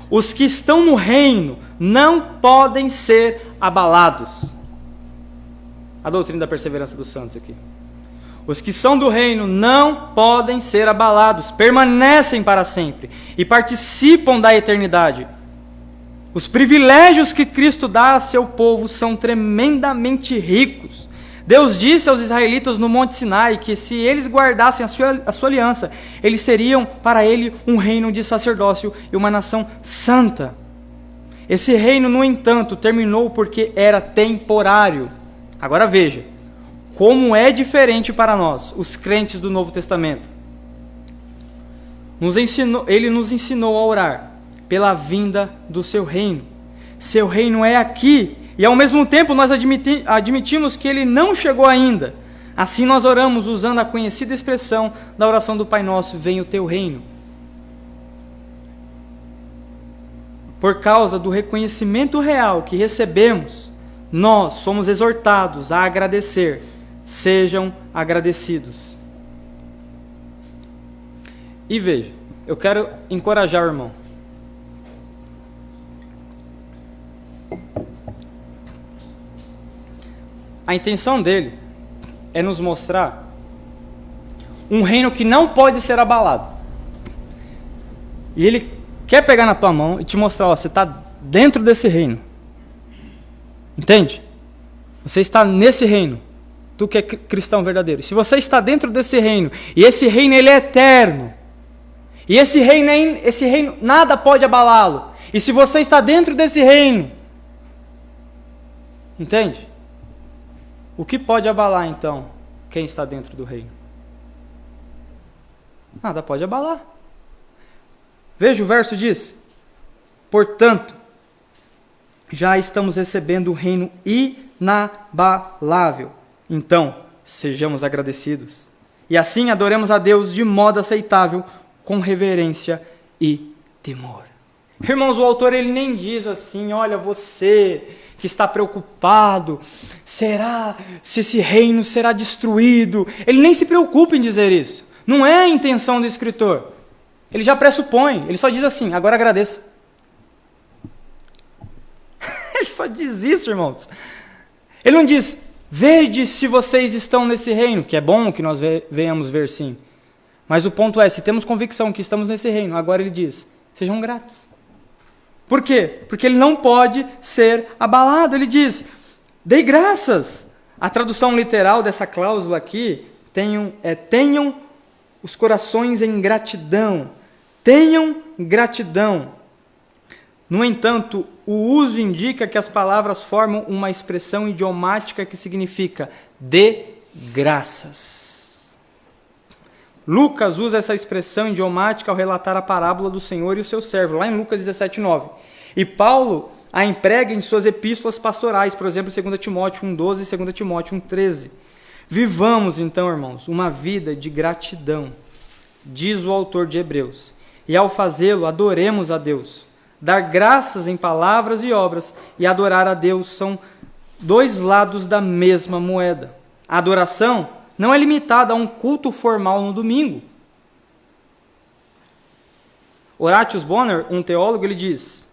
Os que estão no reino não podem ser abalados. A doutrina da perseverança dos santos aqui. Os que são do reino não podem ser abalados, permanecem para sempre e participam da eternidade. Os privilégios que Cristo dá a seu povo são tremendamente ricos. Deus disse aos israelitas no Monte Sinai que se eles guardassem a sua aliança, eles seriam para ele um reino de sacerdócio e uma nação santa. Esse reino, no entanto, terminou porque era temporário. Agora veja, como é diferente para nós, os crentes do Novo Testamento. Ele nos ensinou a orar pela vinda do seu reino. Seu reino é aqui, e ao mesmo tempo nós admitimos que ele não chegou ainda. Assim nós oramos usando a conhecida expressão da oração do Pai Nosso: venha o teu reino. Por causa do reconhecimento real que recebemos, nós somos exortados a agradecer. Sejam agradecidos. E veja, eu quero encorajar o irmão. A intenção dele é nos mostrar um reino que não pode ser abalado. E ele quer pegar na tua mão e te mostrar, ó, você está dentro desse reino. Entende? Você está nesse reino. Tu que é cristão verdadeiro. Se você está dentro desse reino, e esse reino ele é eterno, e esse reino nada pode abalá-lo. E se você está dentro desse reino, entende? O que pode abalar então quem está dentro do reino? Nada pode abalar. Veja, o verso diz: portanto, já estamos recebendo o reino inabalável. Então, sejamos agradecidos. E assim adoremos a Deus de modo aceitável, com reverência e temor. Irmãos, o autor ele nem diz assim, olha, você que está preocupado, será se esse reino será destruído? Ele nem se preocupa em dizer isso. Não é a intenção do escritor. Ele já pressupõe, ele só diz assim, agora agradeça. Ele só diz isso, irmãos. Ele não diz, vede se vocês estão nesse reino, que é bom que nós venhamos ver sim. Mas o ponto é, se temos convicção que estamos nesse reino, agora ele diz, sejam gratos. Por quê? Porque ele não pode ser abalado. Ele diz, dei graças. A tradução literal dessa cláusula aqui, tenham os corações em gratidão. Tenham gratidão. No entanto, o uso indica que as palavras formam uma expressão idiomática que significa dê graças. Lucas usa essa expressão idiomática ao relatar a parábola do Senhor e o seu servo, lá em Lucas 17:9. E Paulo a emprega em suas epístolas pastorais, por exemplo, 2 Timóteo 1:12 e 2 Timóteo 1:13. Vivamos, então, irmãos, uma vida de gratidão, diz o autor de Hebreus. E ao fazê-lo, adoremos a Deus. Dar graças em palavras e obras e adorar a Deus são dois lados da mesma moeda. A adoração não é limitada a um culto formal no domingo. Horatius Bonar, um teólogo, ele diz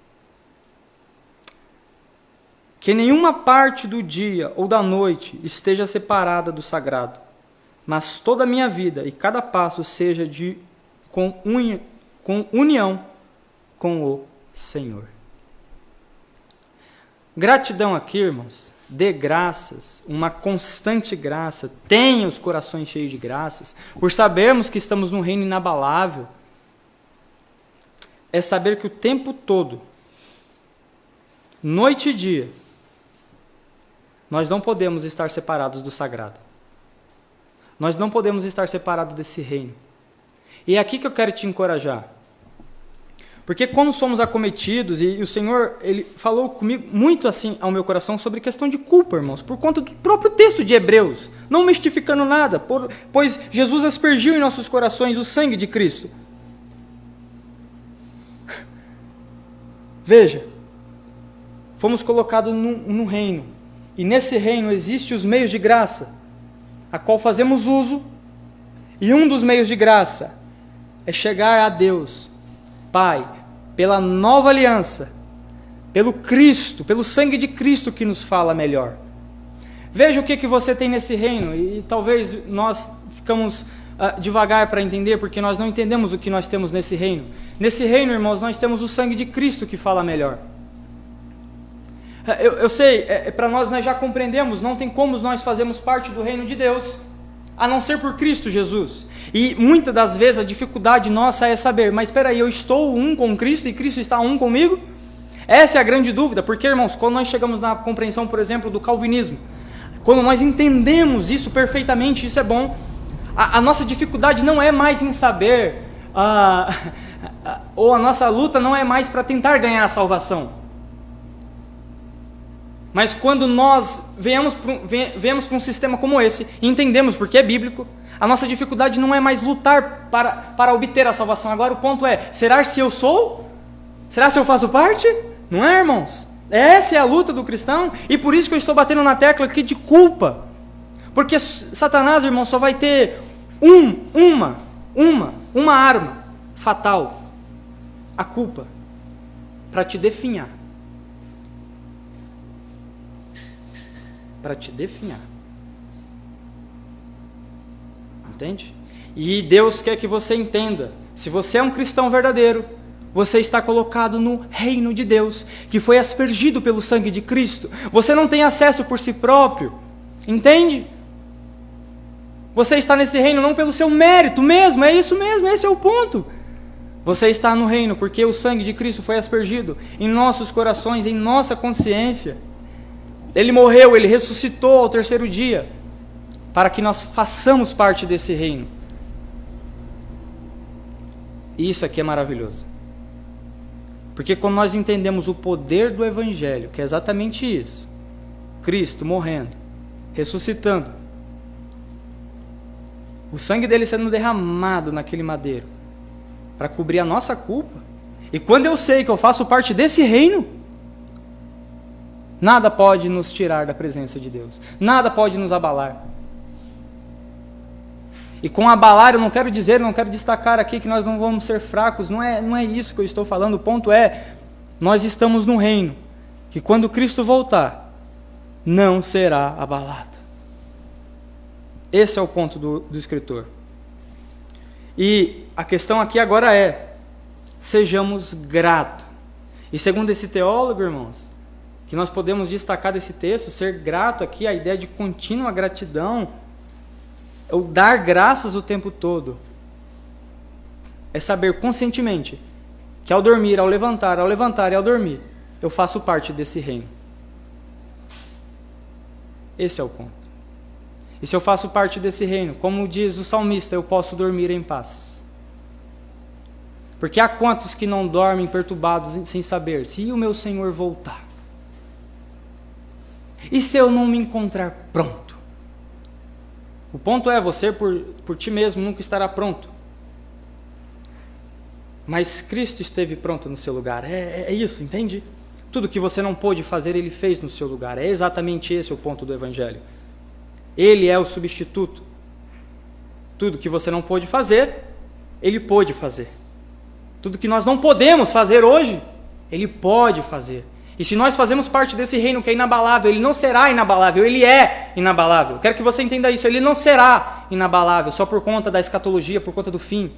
que nenhuma parte do dia ou da noite esteja separada do sagrado, mas toda a minha vida e cada passo seja com união com o Senhor. Gratidão aqui, irmãos, dê graças, uma constante graça, tenha os corações cheios de graças, por sabermos que estamos num reino inabalável, é saber que o tempo todo, noite e dia, nós não podemos estar separados do sagrado. Nós não podemos estar separados desse reino. E é aqui que eu quero te encorajar. Porque quando somos acometidos, e o Senhor ele falou comigo muito assim ao meu coração sobre questão de culpa, irmãos, por conta do próprio texto de Hebreus, não mistificando nada, pois Jesus aspergiu em nossos corações o sangue de Cristo. Veja, fomos colocados num reino, e nesse reino existem os meios de graça, a qual fazemos uso, e um dos meios de graça é chegar a Deus, Pai, pela nova aliança, pelo Cristo, pelo sangue de Cristo que nos fala melhor. Veja o que você tem nesse reino, e talvez nós ficamos devagar para entender, porque nós não entendemos o que nós temos nesse reino. Nesse reino, irmãos, nós temos o sangue de Cristo que fala melhor. Eu sei, para nós já compreendemos, não tem como nós fazermos parte do reino de Deus, a não ser por Cristo Jesus. E muitas das vezes a dificuldade nossa é saber, mas espera aí, eu estou um com Cristo e Cristo está um comigo? Essa é a grande dúvida, porque, irmãos, quando nós chegamos na compreensão, por exemplo, do calvinismo, quando nós entendemos isso perfeitamente, isso é bom, a nossa dificuldade não é mais em saber, ou a nossa luta não é mais para tentar ganhar a salvação. Mas quando nós viemos para um sistema como esse, e entendemos porque é bíblico, a nossa dificuldade não é mais lutar para obter a salvação. Agora o ponto é, será se eu sou? Será se eu faço parte? Não é, irmãos? Essa é a luta do cristão, e por isso que eu estou batendo na tecla aqui de culpa. Porque Satanás, irmão, só vai ter uma arma. fatal, a culpa, para te definhar. Para te definhar. Entende? E Deus quer que você entenda, se você é um cristão verdadeiro, você está colocado no reino de Deus, que foi aspergido pelo sangue de Cristo. Você não tem acesso por si próprio, entende? Você está nesse reino não pelo seu mérito mesmo, é isso mesmo, esse é o ponto. Você está no reino porque o sangue de Cristo foi aspergido em nossos corações, em nossa consciência. Ele morreu, Ele ressuscitou ao terceiro dia, para que nós façamos parte desse reino. E isso aqui é maravilhoso. Porque quando nós entendemos o poder do Evangelho, que é exatamente isso, Cristo morrendo, ressuscitando, o sangue dele sendo derramado naquele madeiro, para cobrir a nossa culpa, e quando eu sei que eu faço parte desse reino, nada pode nos tirar da presença de Deus, nada pode nos abalar. E com abalar eu não quero dizer, não quero destacar aqui que nós não vamos ser fracos, não é isso que eu estou falando, o ponto é, nós estamos num reino, que quando Cristo voltar, não será abalado. Esse é o ponto do escritor. E a questão aqui agora é, sejamos gratos. E segundo esse teólogo, irmãos, que nós podemos destacar desse texto, ser grato aqui, a ideia de contínua gratidão, ou dar graças o tempo todo, é saber conscientemente que ao dormir, ao levantar e ao dormir, eu faço parte desse reino. Esse é o ponto. E se eu faço parte desse reino, como diz o salmista, eu posso dormir em paz. Porque há quantos que não dormem perturbados sem saber, se o meu Senhor voltar? E se eu não me encontrar pronto? O ponto é, você por ti mesmo nunca estará pronto. Mas Cristo esteve pronto no seu lugar. É isso, entende? Tudo que você não pôde fazer, Ele fez no seu lugar. É exatamente esse o ponto do Evangelho. Ele é o substituto. Tudo que você não pôde fazer, Ele pôde fazer. Tudo que nós não podemos fazer hoje, Ele pode fazer. E se nós fazemos parte desse reino que é inabalável, ele não será inabalável, ele é inabalável. Quero que você entenda isso, ele não será inabalável só por conta da escatologia, por conta do fim,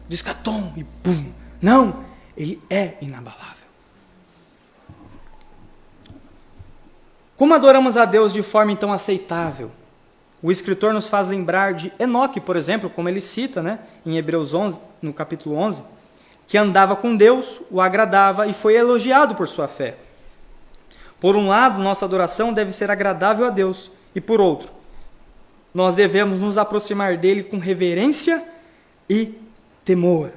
do escatom e pum. Não, ele é inabalável. Como adoramos a Deus de forma então aceitável? O escritor nos faz lembrar de Enoque, por exemplo, como ele cita, em Hebreus 11, no capítulo 11, que andava com Deus, o agradava e foi elogiado por sua fé. Por um lado, nossa adoração deve ser agradável a Deus, e por outro, nós devemos nos aproximar dele com reverência e temor.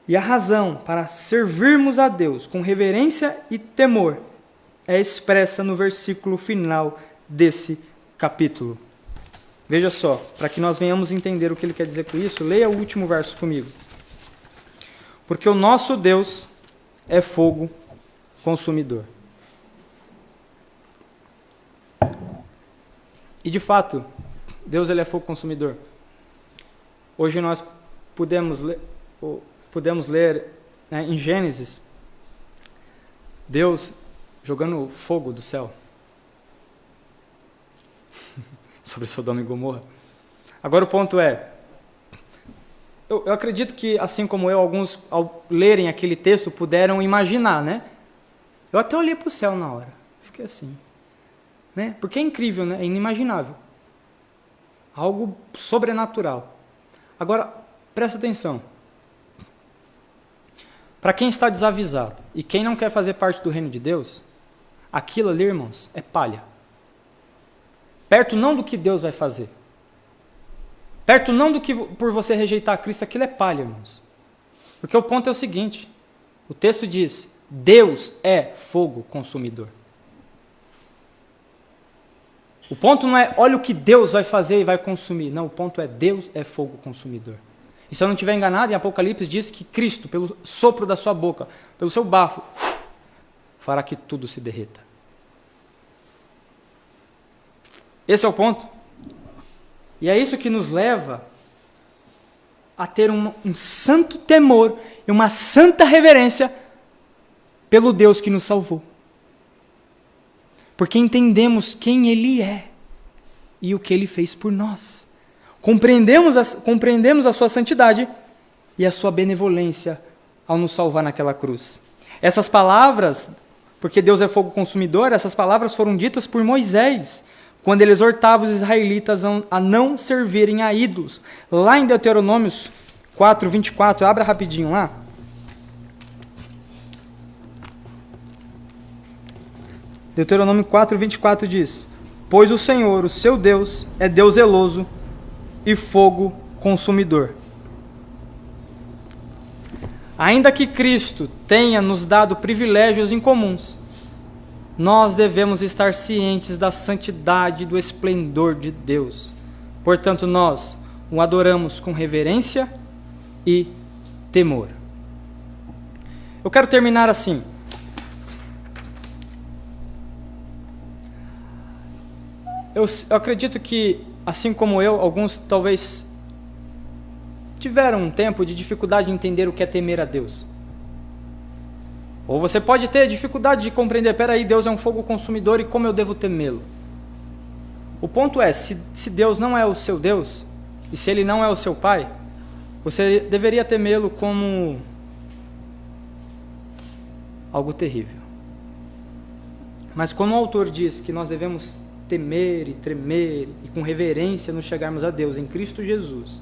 E a razão para servirmos a Deus com reverência e temor é expressa no versículo final desse capítulo. Veja só, para que nós venhamos entender o que ele quer dizer com isso, leia o último verso comigo. Porque o nosso Deus é fogo consumidor. E de fato, Deus ele é fogo consumidor. Hoje nós podemos ler em Gênesis, Deus jogando fogo do céu sobre Sodoma e Gomorra. Agora o ponto é, eu acredito que, assim como eu, alguns, ao lerem aquele texto, puderam imaginar, Eu até olhei para o céu na hora, fiquei assim, Porque é incrível, é inimaginável. Algo sobrenatural. Agora, presta atenção. Para quem está desavisado e quem não quer fazer parte do reino de Deus, aquilo ali, irmãos, é palha. Perto não do que Deus vai fazer. Perto não do que por você rejeitar Cristo, aquilo é palha, irmãos. Porque o ponto é o seguinte, o texto diz, Deus é fogo consumidor. O ponto não é, olha o que Deus vai fazer e vai consumir. Não, o ponto é, Deus é fogo consumidor. E se eu não estiver enganado, em Apocalipse diz que Cristo, pelo sopro da sua boca, pelo seu bafo, fará que tudo se derreta. Esse é o ponto. E é isso que nos leva a ter um santo temor e uma santa reverência pelo Deus que nos salvou. Porque entendemos quem Ele é e o que Ele fez por nós. Compreendemos a sua santidade e a sua benevolência ao nos salvar naquela cruz. Essas palavras, porque Deus é fogo consumidor, essas palavras foram ditas por Moisés, quando ele exortava os israelitas a não servirem a ídolos. Lá em Deuteronômio 4, 24, abra rapidinho lá. Deuteronômio 4, 24 diz: pois o Senhor, o seu Deus, é Deus zeloso e fogo consumidor. Ainda que Cristo tenha nos dado privilégios incomuns, nós devemos estar cientes da santidade e do esplendor de Deus. Portanto, nós o adoramos com reverência e temor. Eu quero terminar assim. Eu acredito que, assim como eu, alguns talvez tiveram um tempo de dificuldade de entender o que é temer a Deus. Ou você pode ter dificuldade de compreender, peraí, Deus é um fogo consumidor e como eu devo temê-lo? O ponto é, se Deus não é o seu Deus, e se Ele não é o seu Pai, você deveria temê-lo como algo terrível. Mas como o autor diz que nós devemos temer e tremer e com reverência nos chegarmos a Deus em Cristo Jesus,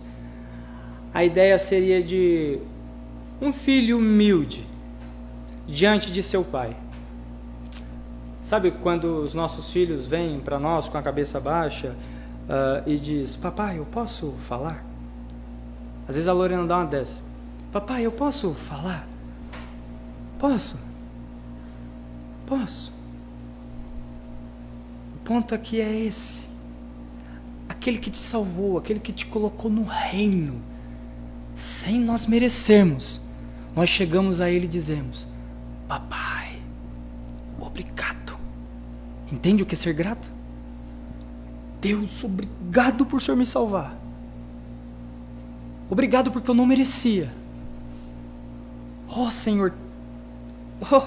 a ideia seria de um filho humilde diante de seu pai. Sabe quando os nossos filhos vêm para nós com a cabeça baixa e diz: papai, eu posso falar? Às vezes a Lorena dá uma dessa: papai, eu posso falar? Posso? Posso. O ponto aqui é esse: aquele que te salvou, aquele que te colocou no reino, sem nós merecermos, nós chegamos a Ele e dizemos: papai, obrigado. Entende o que é ser grato? Deus, obrigado por o Senhor me salvar. Obrigado porque eu não merecia. Oh, Senhor, oh,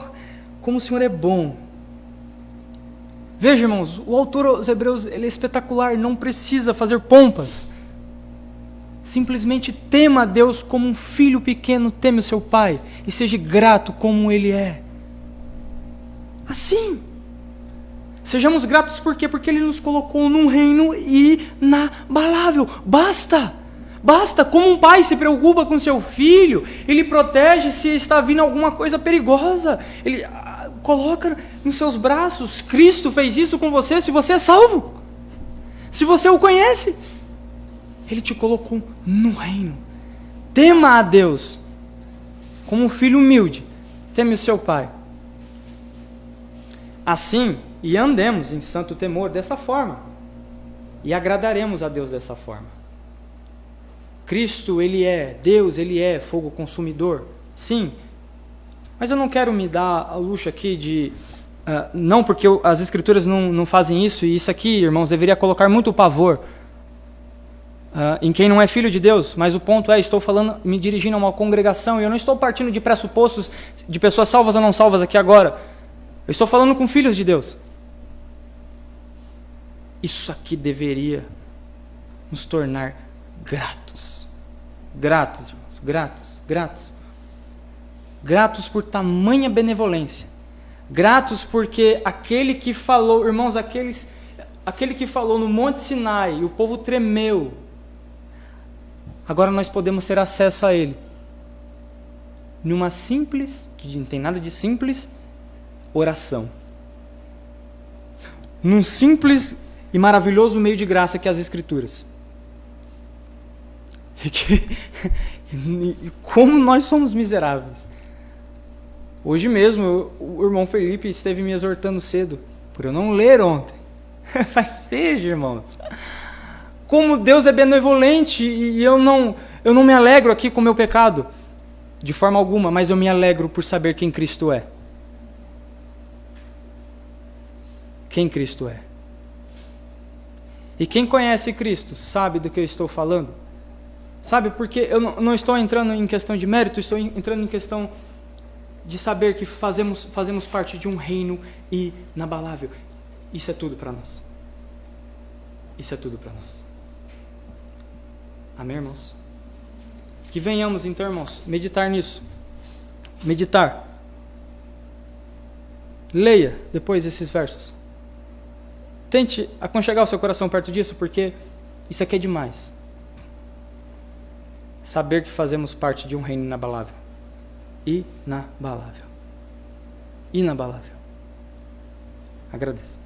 como o Senhor é bom. Veja, irmãos, o autor aos Hebreus, ele é espetacular, não precisa fazer pompas. Simplesmente tema a Deus como um filho pequeno teme o seu pai e seja grato como ele é. Assim. Sejamos gratos por quê? Porque Ele nos colocou num reino inabalável. Basta! Basta! Como um pai se preocupa com seu filho, ele protege se está vindo alguma coisa perigosa. Ele coloca nos seus braços. Cristo fez isso com você se você é salvo. Se você o conhece. Ele te colocou no reino. Tema a Deus como um filho humilde. Teme o seu pai. Assim, e andemos em santo temor dessa forma, e agradaremos a Deus dessa forma. Cristo, Ele é Deus, Ele é fogo consumidor, sim, mas eu não quero me dar a luxo aqui de, não porque as Escrituras não fazem isso, e isso aqui, irmãos, deveria colocar muito pavor em quem não é filho de Deus, mas o ponto é, estou falando, me dirigindo a uma congregação, e eu não estou partindo de pressupostos de pessoas salvas ou não salvas aqui agora. Eu estou falando com filhos de Deus. Isso aqui deveria nos tornar gratos. Gratos, irmãos, gratos, gratos. Gratos por tamanha benevolência. Gratos porque aquele que falou, irmãos, aquele que falou no Monte Sinai, e o povo tremeu. Agora nós podemos ter acesso a Ele. Numa simples, que não tem nada de simples, oração. Num simples e maravilhoso meio de graça que é as Escrituras. E como nós somos miseráveis. Hoje mesmo, o irmão Felipe esteve me exortando cedo, por eu não ler ontem. Mas veja, irmãos, como Deus é benevolente, e eu não me alegro aqui com o meu pecado, de forma alguma, mas eu me alegro por saber quem Cristo é. Quem Cristo é. E quem conhece Cristo sabe do que eu estou falando. Sabe, porque eu não estou entrando em questão de mérito, estou entrando em questão de saber que fazemos parte de um reino inabalável. Isso é tudo para nós. Isso é tudo para nós. Amém, irmãos? Que venhamos, então, irmãos, meditar nisso. Meditar. Leia depois esses versos. Tente aconchegar o seu coração perto disso, porque isso aqui é demais. Saber que fazemos parte de um reino inabalável. Inabalável. Inabalável. Agradeço.